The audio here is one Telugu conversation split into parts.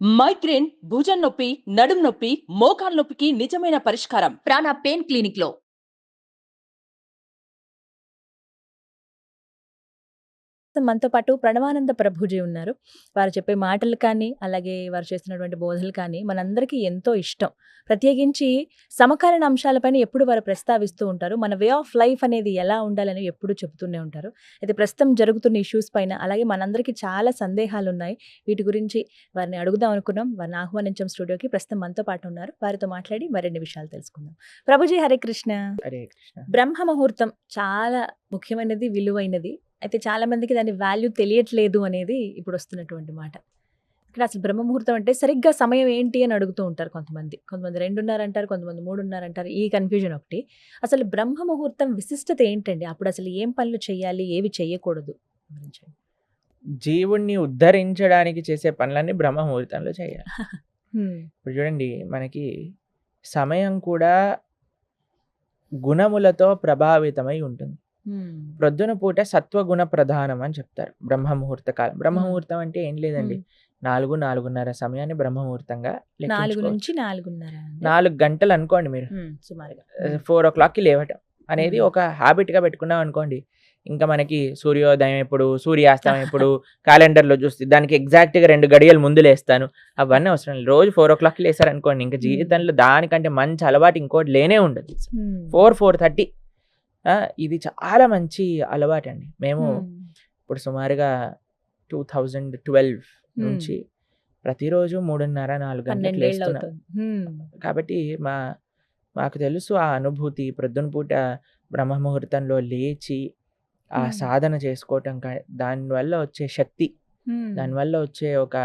మైగ్రేన్, భుజం నొప్పి, నడుం నొప్పి, మోకాలు నొప్పికి నిజమైన పరిష్కారం ప్రాణ పెయిన్ క్లినిక్ లో. మనతో పాటు ప్రణవానంద ప్రభుజీ ఉన్నారు. వారు చెప్పే మాటలు కానీ, అలాగే వారు చేస్తున్నటువంటి బోధనలు కానీ మనందరికీ ఎంతో ఇష్టం. ప్రత్యేకించి సమకాలీన అంశాలపైన ఎప్పుడు వారు ప్రస్తావిస్తూ ఉంటారు. మన వే ఆఫ్ లైఫ్ అనేది ఎలా ఉండాలని ఎప్పుడూ చెబుతూనే ఉంటారు. అయితే ప్రస్తుతం జరుగుతున్న ఇష్యూస్ పైన, అలాగే మనందరికీ చాలా సందేహాలు ఉన్నాయి. వీటి గురించి వారిని అడుగుదాం అనుకున్నాం. వారిని ఆహ్వానించాం స్టూడియోకి. ప్రస్తుతం మనతో పాటు ఉన్నారు. వారితో మాట్లాడి మరిన్ని విషయాలు తెలుసుకుందాం. ప్రభుజీ హరే కృష్ణ. హరే కృష్ణ. బ్రహ్మ ముహూర్తం చాలా ముఖ్యమైనది, విలువైనది. అయితే చాలా మందికి దాని వాల్యూ తెలియట్లేదు అనేది ఇప్పుడు వస్తున్నటువంటి మాట. ఇక్కడ అసలు బ్రహ్మ ముహూర్తం అంటే సరిగ్గా సమయం ఏంటి అని అడుగుతూ ఉంటారు కొంతమంది. కొంతమంది 2:30 అంటారు, కొంతమంది 3:30 అంటారు. ఈ కన్ఫ్యూజన్ ఒకటి. అసలు బ్రహ్మ ముహూర్తం విశిష్టత ఏంటండి? అప్పుడు అసలు ఏం పనులు చేయాలి, ఏవి చేయకూడదు వివరించండి. జీవుణ్ణి ఉద్ధరించడానికి చేసే పనులన్నీ బ్రహ్మ ముహూర్తంలో చేయాలి. హ్మ్. ఇప్పుడు చూడండి, మనకి సమయం కూడా గుణములతో ప్రభావితమై ఉంటుంది. హ్మ్. ప్రొద్దున పూట సత్వగుణ ప్రధానం అని చెప్తారు బ్రహ్మ ముహూర్త కాలం. బ్రహ్మ Hmm. ముహూర్తం అంటే ఏం లేదండి, 4-4:30 సమయాన్ని బ్రహ్మ ముహూర్తంగా 4 లెక్కించుకోవచ్చు. నుంచి 4:30 అండి. 4 గంటలు అనుకోండి మీరు. సుమారుగా. 4 o'clockకి లేవటం అనేది Hmm. ఒక హ్యాబిట్గా పెట్టుకున్నాం అనుకోండి. ఇంకా మనకి సూర్యోదయం ఎప్పుడు, సూర్యాస్తమయం ఎప్పుడు క్యాలెండర్లో చూస్తే దానికి ఎగ్జాక్ట్గా 2 గడియలు ముందు లేస్తాను. అవన్నీ అవసరం లేదు. రోజు 4 o'clockకి లేసారనుకోండి, ఇంకా జీవితంలో దానికంటే మంచి అలవాటు ఇంకోటి లేనే ఉండదు. Hmm. 4-4:30 ఇది చాలా మంచి అలవాటు అండి. మేము Hmm. ఇప్పుడు సుమారుగా 2012 నుంచి ప్రతిరోజు 3:30-4 గంటలకు 12 ఏళ్ళు లేస్తున్నాం. అవుతుంది. Hmm. కాబట్టి మాకు తెలుసు ఆ అనుభూతి. ప్రొద్దున పూట బ్రహ్మ ముహూర్తంలో లేచి ఆ Hmm. సాధన చేసుకోవటం, దానివల్ల వచ్చే శక్తి, Hmm. దానివల్ల వచ్చే ఒక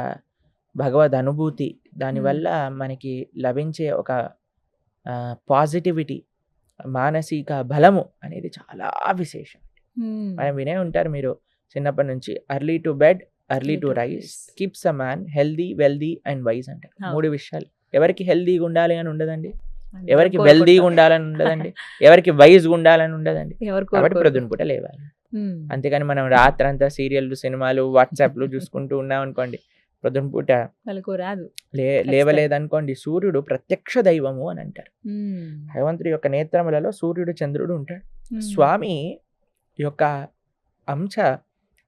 భగవద్ అనుభూతి, దానివల్ల మనకి లభించే ఒక పాజిటివిటీ, మానసిక బలము అనేది చాలా విశేషం. Hmm. మనం వినే ఉంటారు మీరు చిన్నప్పటి నుంచి, early to bed early to rice keeps a man healthy wealthy and wise అంటారు. 3 విషయాలు. ఎవరికి హెల్దీగా ఉండాలి అని ఉండదండి, ఎవరికి వెల్దీగా ఉండాలని ఉండదండి, ఎవరికి వైజ్గా ఉండాలని ఉండదండి. కాబట్టి ప్రొద్దున పూట లేవాలి. అంతేగాని మనం రాత్రంతా సీరియల్లు, సినిమాలు, వాట్సాప్లు చూసుకుంటూ ఉన్నాం అనుకోండి, ప్రొద్దున పూట రాదు. లేవలేదనుకోండి, సూర్యుడు ప్రత్యక్ష దైవము అని అంటారు. భగవంతుడి యొక్క నేత్రములలో సూర్యుడు, చంద్రుడు ఉంటాడు. స్వామి యొక్క అంశ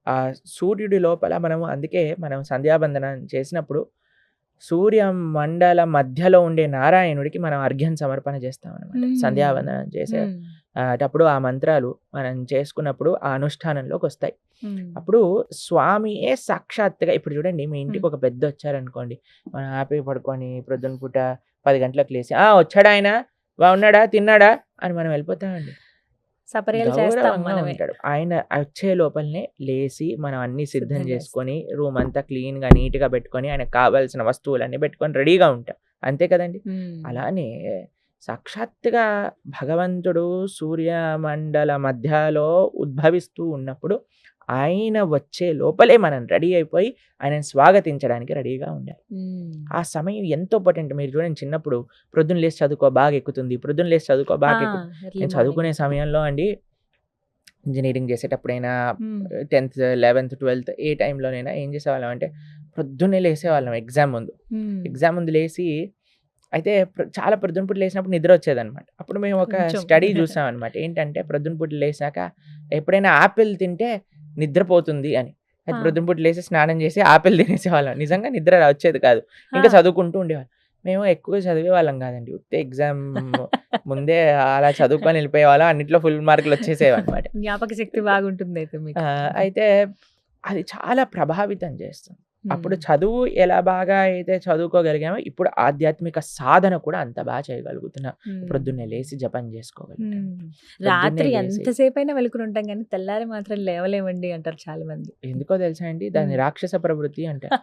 ఆ సూర్యుడి లోపల అందుకే మనం సంధ్యాబంధనం చేసినప్పుడు సూర్య మండల మధ్యలో ఉండే నారాయణుడికి మనం అర్ఘ్యం సమర్పణ చేస్తాం అనమాట. సంధ్యాబంధనం చేసేటప్పుడు ఆ మంత్రాలు మనం చేసుకున్నప్పుడు ఆ అనుష్ఠానంలోకి వస్తాయి. అప్పుడు స్వామియే సాక్షాత్తుగా, ఇప్పుడు చూడండి, మీ ఇంటికి ఒక పెద్ద వచ్చారనుకోండి, మనం హ్యాపీ పడుకొని ప్రొద్దున పూట 10 గంటలకు లేసి వచ్చాడా ఆయన, బాగున్నాడా, తిన్నాడా అని మనం వెళ్ళిపోతామండి. గౌరవంగా ఉంటాడు. ఆయన వచ్చే లోపలనే లేసి మనం అన్ని సిద్ధం చేసుకొని రూమ్ అంతా క్లీన్గా నీట్గా పెట్టుకొని ఆయనకు కావాల్సిన వస్తువులన్నీ పెట్టుకొని రెడీగా ఉంటాం. అంతే కదండి. అలానే సాక్షాత్తుగా భగవంతుడు సూర్యమండల మధ్యలో ఉద్భవిస్తూ ఉన్నప్పుడు ఆయన వచ్చే లోపలే మనం రెడీ అయిపోయి ఆయనను స్వాగతించడానికి రెడీగా ఉండాలి. ఆ సమయం ఎంతో ఇంపార్టెంట్. మీరు చూడండి, చిన్నప్పుడు ప్రొద్దున లేచి చదువుకో బాగా ఎక్కుతుంది, ప్రొద్దున లేచి చదువుకో బాగా ఎక్కుతుంది. నేను చదువుకునే సమయంలో అండి, ఇంజనీరింగ్ చేసేటప్పుడైనా 10th 11th 12th ఏ టైంలోనైనా ఏం చేసేవాళ్ళం అంటే ప్రొద్దున్నే లేసేవాళ్ళం. ఎగ్జామ్ ముందు లేచి, అయితే చాలా ప్రొద్దున పూట లేచినప్పుడు నిద్ర వచ్చేదన్నమాట. అప్పుడు మేము ఒక స్టడీ చూసాం అనమాట. ఏంటంటే ప్రొద్దున పూట లేచాక ఎప్పుడైనా ఆపిల్ తింటే నిద్రపోతుంది అని. అయితే ప్రొద్దున పూట లేచి స్నానం చేసి ఆపిల్ తినేసేవాళ్ళం. నిజంగా నిద్ర వచ్చేది కాదు, ఇంకా చదువుకుంటూ ఉండేవాళ్ళం. మేము ఎక్కువ చదివే వాళ్ళం కాదండి, ఉత్తే ఎగ్జామ్ ముందే అలా చదువుకొని వెళ్ళిపోయేవాళ్ళం. అన్నిట్లో ఫుల్ మార్కులు వచ్చేసేవి అనమాట. జ్ఞాపక శక్తి బాగుంటుంది అయితే మీకు. అయితే అది చాలా ప్రభావితం చేస్తుంది. అప్పుడు చదువు ఎలా బాగా అయితే చదువుకోగలిగామో, ఇప్పుడు ఆధ్యాత్మిక సాధన కూడా అంత బాగా చేయగలుగుతున్నాం. ప్రొద్దున్నే లేసి జపం చేసుకోగలుగుతాం. రాత్రి ఎంతసేపు అయినా వెలుకుని ఉంటాం కానీ తెల్లారి మాత్రం లేవలేమండి అంటారు చాలా మంది. ఎందుకో తెలుసా అండి, దాన్ని రాక్షస ప్రవృత్తి అంటారు.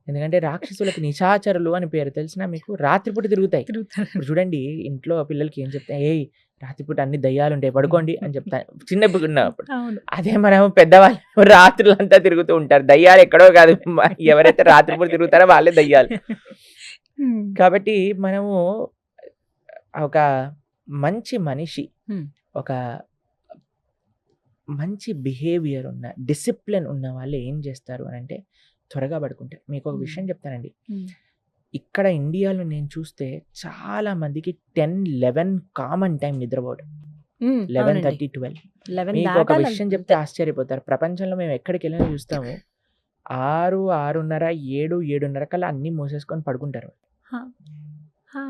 ఎందుకంటే రాక్షసులకు నిశాచరులు అని పేరు. తెలిసినా మీకు? రాత్రిపూట తిరుగుతాయి. ఇప్పుడు చూడండి, ఇంట్లో పిల్లలకి ఏం చెప్తాయి, ఏయ్ రాత్రిపూట అన్ని దయ్యాలు ఉంటాయి, పడుకోండి అని చెప్తాను చిన్నప్పుడు ఉన్నప్పుడు. అదే మనం పెద్దవాళ్ళు రాత్రులంతా తిరుగుతూ ఉంటారు. దయ్యాలు ఎక్కడో కాదు, ఎవరైతే రాత్రిపూట తిరుగుతారో వాళ్ళే దయ్యాలు. కాబట్టి మనము ఒక మంచి మనిషి, ఒక మంచి బిహేవియర్ ఉన్న, డిసిప్లిన్ ఉన్న వాళ్ళు ఏం చేస్తారు అని అంటే, త్వరగా పడుకుంటారు. మీకు ఒక Hmm. విషయం చెప్తానండి. Hmm. ఇక్కడ ఇండియాలో నేను చూస్తే చాలా మందికి 10-11 కామన్ టైం నిద్రపోవడం. 11:30, 12. 11 మీకు ఒక దాటాలి విషయం చెప్తే అంతే. ఆశ్చర్యపోతారు. ప్రపంచంలో మేము ఎక్కడికి వెళ్ళినా చూస్తాము 6, 6:30, 7, 7:30 కల్లా అన్నీ మూసేసుకొని పడుకుంటారు. హా. హా.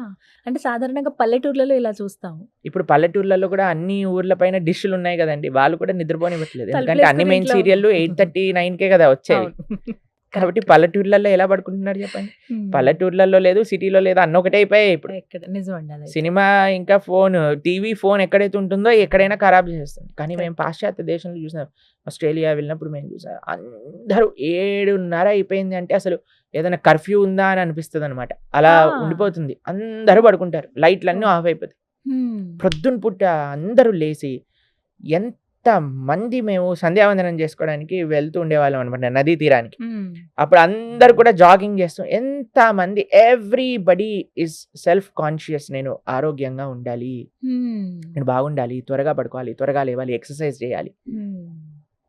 అంటే సాధారణంగా పల్లెటూర్లలో ఇలా చూస్తాము. ఇప్పుడు పల్లెటూర్లలో కూడా అన్ని ఊర్ల పైన డిష్లు ఉన్నాయి కదండి, వాళ్ళు కూడా నిద్రపోనివ్వట్లేదు. ఎందుకంటే అన్ని తలుపులేసుకుని మెయిన్ ఇంట్లో సీరియల్లు 8:30, 9కే కదా వచ్చేవి. అవును. కాబట్టి పల్లెటూర్లలో ఎలా పడుకుంటున్నారు చెప్పండి. పల్లెటూర్లలో లేదు, సిటీలో లేదు, అన్న ఒకటే అయిపోయాయి ఇప్పుడు. ఎక్కడ నిజమండి అదైతే. సినిమా ఇంకా ఫోన్, టీవీ, ఫోన్ ఎక్కడైతే ఉంటుందో ఎక్కడైనా ఖరాబ్ చేస్తుంది. కానీ మేము పాశ్చాత్య దేశంలో చూసాం, ఆస్ట్రేలియా వెళ్ళినప్పుడు మేము చూసాం, అందరూ 7:30 అయిపోయింది అంటే అసలు ఏదైనా కర్ఫ్యూ ఉందా అని అనిపిస్తుంది అనమాట. అలా ఆ. ఉండిపోతుంది. అందరూ పడుకుంటారు, లైట్లన్నీ ఆఫ్ అయిపోతాయి. హ్మ్. ప్రొద్దున పుట్ట అందరూ లేచి ఎంత మంది మేము సంధ్యావందనం చేసుకోవడానికి వెళ్తూ ఉండేవాళ్ళం అనమాట నదీ తీరానికి. హ్మ్. అప్పుడు అందరు కూడా జాగింగ్ చేస్తూ ఎంత మంది, ఎవ్రీబడి ఈజ్ సెల్ఫ్ కాన్షియస్. నేను ఆరోగ్యంగా ఉండాలి, హ్మ్. నేను బాగుండాలి, త్వరగా పడుకోవాలి, త్వరగా లేవాలి, ఎక్సర్సైజ్ చేయాలి. హ్మ్.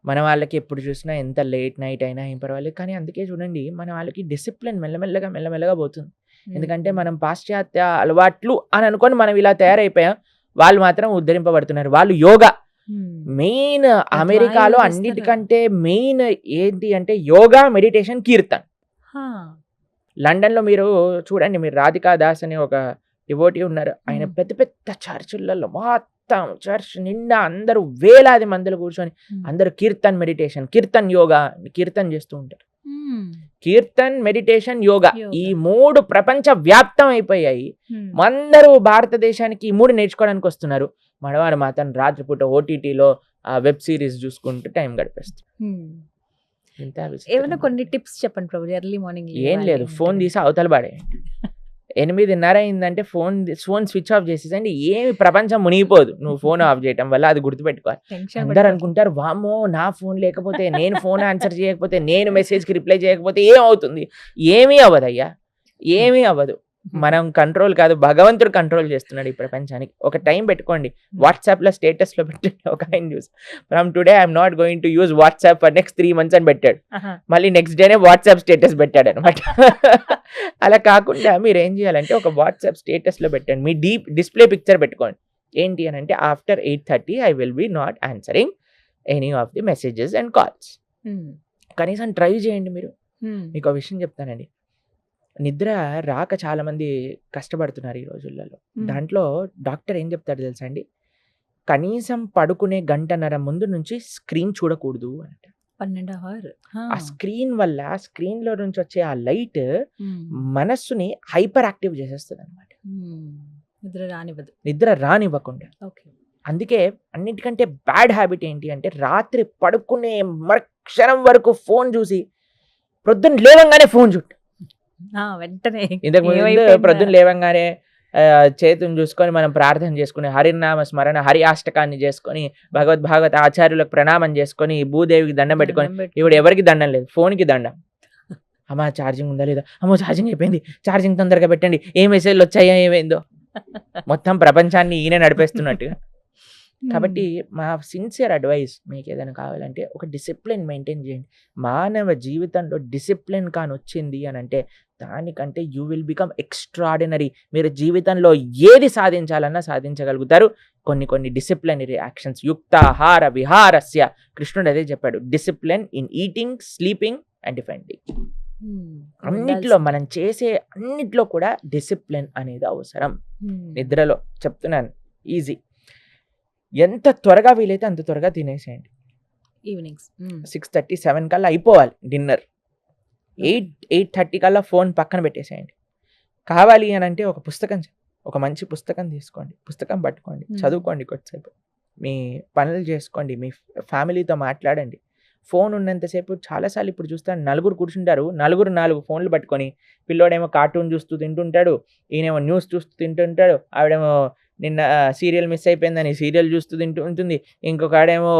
మన వాళ్ళకి ఎప్పుడు చూసినా ఎంత లేట్ నైట్ అయినా ఏం పర్వాలేదు, కానీ అందుకే చూడండి మన వాళ్ళకి డిసిప్లిన్ మెల్లమెల్లగా పోతుంది. ఎందుకంటే మనం పాశ్చాత్య అలవాట్లు అని అనుకొని మనం ఇలా తయారైపోయాం. వాళ్ళు మాత్రం ఉద్ధరింపబడుతున్నారు. వాళ్ళు యోగా హ్మ్. మెయిన్, అద్వైతం అమెరికాలో చేస్తారు. అన్నిటికంటే మెయిన్ ఏంటి అంటే యోగా, మెడిటేషన్, కీర్తన్. హా. లండన్లో మీరు చూడండి, మీరు రాధికా దాస్ అనే ఒక డివోటీ ఉన్నారు. ఆయన Hmm. పెద్ద పెద్ద చర్చిలలో మొత్తం చర్చ్ నిండా అందరూ వేలాది మందిలో కూర్చొని Hmm. అందరూ కీర్తన్ మెడిటేషన్, కీర్తన్ యోగా, కీర్తన్ చేస్తూ ఉంటారు. Hmm. కీర్తన్, మెడిటేషన్, యోగా యోగా. ఈ 3 ప్రపంచ వ్యాప్తం అయిపోయాయి. Hmm. అందరూ భారతదేశానికి ఈ 3 నేర్చుకోవడానికి వస్తున్నారు. మనవారు మాత్రం రాత్రిపూట ఓటీటీలో వెబ్ సిరీస్ చూసుకుంటూ టైం గడిపేస్తారు. Hmm. ఇంత ఏమైనా విచిత్రం. కొన్ని టిప్స్ చెప్పండి ప్రభు, ఎర్లీ మార్నింగ్ ఏం లేదు, ఫోన్ తీసి అవతల పడేయండి. 8:30 అయిందంటే ఫోన్ స్విచ్ ఆఫ్ చేసేసండి. ఏమి ప్రపంచం మునిగిపోదు నువ్వు ఫోన్ ఆఫ్ చేయటం వల్ల, అది గుర్తుపెట్టుకోవాలి. అందరు అనుకుంటారు వామ్మో నా ఫోన్ లేకపోతే, నేను ఫోన్ ఆన్సర్ చేయకపోతే, నేను మెసేజ్కి రిప్లై చేయకపోతే ఏమవుతుంది? ఏమీ అవ్వదయ్యా, ఏమీ అవ్వదు. మనం కంట్రోల్ కాదు, భగవంతుడు కంట్రోల్ చేస్తున్నాడు ఈ ప్రపంచానికి. ఒక టైం పెట్టుకోండి, వాట్సాప్లో స్టేటస్లో పెట్టండి. ఒక ఆయన news, from today I'm not going to use WhatsApp for next 3 months అని పెట్టాడు. మళ్ళీ నెక్స్ట్ డేనే వాట్సాప్ స్టేటస్ పెట్టాడు అనమాట. అలా కాకుండా మీరు ఏం చేయాలంటే ఒక వాట్సాప్ స్టేటస్లో పెట్టండి, మీ డిస్ప్లే పిక్చర్ పెట్టుకోండి. ఏంటి అని అంటే after 8:30 I will be not answering any of the messages and calls. కనీసం ట్రై చేయండి మీరు. మీకు ఒక విషయం చెప్తానండి, నిద్ర రాక చాలా మంది కష్టపడుతున్నారు ఈ రోజులలో. దాంట్లో డాక్టర్ ఏం చెప్తాడు తెలుసా అండి, కనీసం పడుకునే 1.5 గంట ముందు నుంచి స్క్రీన్ చూడకూడదు అంట. 12 hours. ఆ స్క్రీన్ వల్ల, స్క్రీన్ లో నుంచి వచ్చే ఆ లైట్ మనస్సుని హైపర్ యాక్టివ్ చేసేస్తుంది అనమాట, నిద్ర రానివ్వకుండా. అందుకే అన్నిటికంటే బ్యాడ్ హ్యాబిట్ ఏంటి అంటే రాత్రి పడుకునే మరుక్షణం వరకు ఫోన్ చూసి ప్రొద్దున లేవంగానే ఫోన్ చూడు. వెంటనే ఇంతకు ముందు ప్రొద్దున లేవంగానే చేతుని చూసుకొని మనం ప్రార్థన చేసుకుని హరినామ స్మరణ, హరి అష్టకాన్ని చేసుకొని, భాగవత ఆచార్యులకు ప్రణామం చేసుకొని, భూదేవికి దండం పెట్టుకొని, ఇప్పుడు ఎవరికి దండం లేదు, ఫోన్కి దండం. అమ్మా ఛార్జింగ్ ఉందా లేదా, అమ్మో ఛార్జింగ్ అయిపోయింది, ఛార్జింగ్ తొందరగా పెట్టండి, ఏ మెసేజ్లు వచ్చాయో ఏమైందో. మొత్తం ప్రపంచాన్ని ఈయన నడిపేస్తున్నట్టుగా. కాబట్టి మా సిన్సియర్ అడ్వైస్, మీకు ఏదైనా కావాలంటే ఒక డిసిప్లిన్ మెయింటైన్ చేయండి. మానవ జీవితంలో డిసిప్లిన్ కాని వచ్చింది అని అంటే దానికంటే యూ విల్ బికమ్ ఎక్స్ట్రాడినరీ. మీరు జీవితంలో ఏది సాధించాలన్నా సాధించగలుగుతారు. కొన్ని డిసిప్లినరీ యాక్షన్స్, యుక్తాహార విహారస్య, కృష్ణుడు అదే చెప్పాడు, discipline in eating, sleeping and defending. అన్నిట్లో మనం చేసే అన్నిట్లో కూడా డిసిప్లిన్ అనేది అవసరం. నిద్రలో చెప్తున్నాను, ఈజీ. ఎంత త్వరగా వీలైతే అంత త్వరగా తినేసేయండి. ఈవినింగ్స్ 6:30, 7 కల్లా అయిపోవాలి డిన్నర్. 8:30 కల్లా ఫోన్ పక్కన పెట్టేసేయండి. కావాలి అని అంటే ఒక మంచి పుస్తకం తీసుకోండి, పుస్తకం పట్టుకోండి, చదువుకోండి కొద్దిసేపు, మీ పనులు చేసుకోండి, మీ ఫ్యామిలీతో మాట్లాడండి. ఫోన్ ఉన్నంతసేపు చాలాసార్లు ఇప్పుడు చూస్తాను, నలుగురు కూర్చుంటారు, 4 ఫోన్లు పట్టుకొని, పిల్లోడేమో కార్టూన్ చూస్తూ తింటుంటాడు, ఈయనేమో న్యూస్ చూస్తూ తింటుంటాడు, ఆవిడేమో నిన్న సీరియల్ మిస్ అయిపోయిందని సీరియల్ చూస్తూ తింటూ ఉంటుంది, ఇంకొక ఆడేమో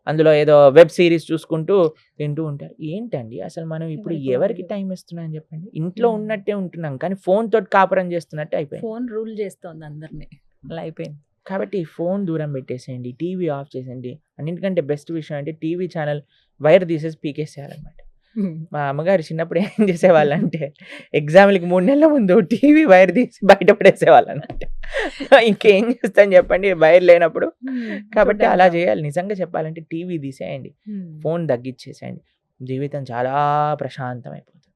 అందులో ఏదో వెబ్ సిరీస్ చూసుకుంటూ తింటూ ఉంటారు. ఏంటండి అసలు మనం ఇప్పుడు ఎవరికి టైం ఇస్తున్నాం చెప్పండి? ఇంట్లో ఉన్నట్టే ఉంటున్నాం కానీ ఫోన్ తోటి కాపురం చేస్తున్నట్టు అయిపోయింది. ఫోన్ రూల్ చేస్తోంది అందరినీ, అలా అయిపోయింది. కాబట్టి ఫోన్ దూరం పెట్టేసేయండి, టీవీ ఆఫ్ చేసేయండి. అన్నింటికంటే బెస్ట్ విషయం అంటే టీవీ ఛానల్ వైర్ తీసేసి పీకేసేయాలన్నమాట. మా అమ్మగారు చిన్నప్పుడు ఏం చేసేవాళ్ళంటే ఎగ్జామ్‌లకి 3 నెలల ముందు టీవీ వైర్ తీసి బయట పడేసేవాళ్ళన్నమాట. ఇంకేం చేస్తాను చెప్పండి వైర్ లేనప్పుడు. కాబట్టి అలా చేయాలి. నిజంగా చెప్పాలంటే టీవీ తీసేయండి. ఫోన్ తగ్గిచ్చేసేయండి. జీవితం చాలా ప్రశాంతమైపోతుంది.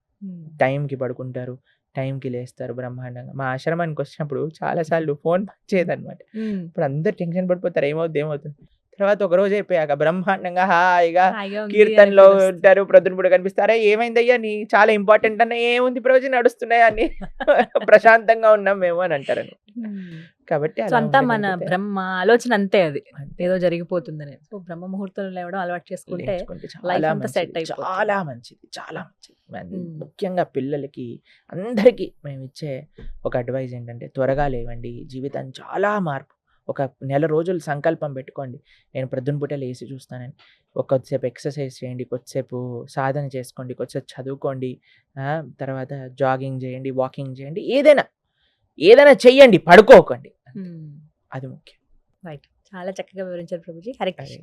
టైంకి పడుకుంటారు. టైంకి లేస్తారు బ్రహ్మాండంగా. మా ఆశ్రమానికి వచ్చినప్పుడు చాలా సార్లు ఫోన్ పనిచేయదనమాట. ఇప్పుడు అందరు టెన్షన్ పడిపోతారు ఏమవుతుంది. తర్వాత ఒక రోజు అయిపోయాక బ్రహ్మాండంగా హాయిగా కీర్తనలో ఉంటారు. ప్రొద్దున కనిపిస్తారా ఏమైందయ్యా నీ చాలా ఇంపార్టెంట్ అన్న ఏముంది రోజు నడుస్తున్నాయి అని ప్రశాంతంగా ఉన్నాం మేము అని అంటారు. కాబట్టి అంతా మన బ్రహ్మ ఆలోచన అంతే, అది ఏదో జరిగిపోతుందని. సో బ్రహ్మ ముహూర్తంలో లేవడం అలవాటు చేసుకుంటే లైఫ్ అంతా సెట్ అయిపోతుంది. చాలా మంచిది, చాలా మంచిది. ముఖ్యంగా పిల్లలకి అందరికీ మేము ఇచ్చే ఒక అడ్వైజ్ ఏంటంటే త్వరగా లేవండి. జీవితం చాలా మార్పు. ఒక నెల రోజులు సంకల్పం పెట్టుకోండి, నేను ప్రొద్దున పూట లేచి చూస్తానని. కొద్దిసేపు ఎక్సర్సైజ్ చేయండి, కొద్దిసేపు సాధన చేసుకోండి, కొద్దిసేపు చదువుకోండి, తర్వాత జాగింగ్ చేయండి, వాకింగ్ చేయండి, ఏదైనా చెయ్యండి, పడుకోకండి. అది ముఖ్యం. రైట్, చాలా చక్కగా వివరించారు ప్రభుజీ. హరే కృష్ణ.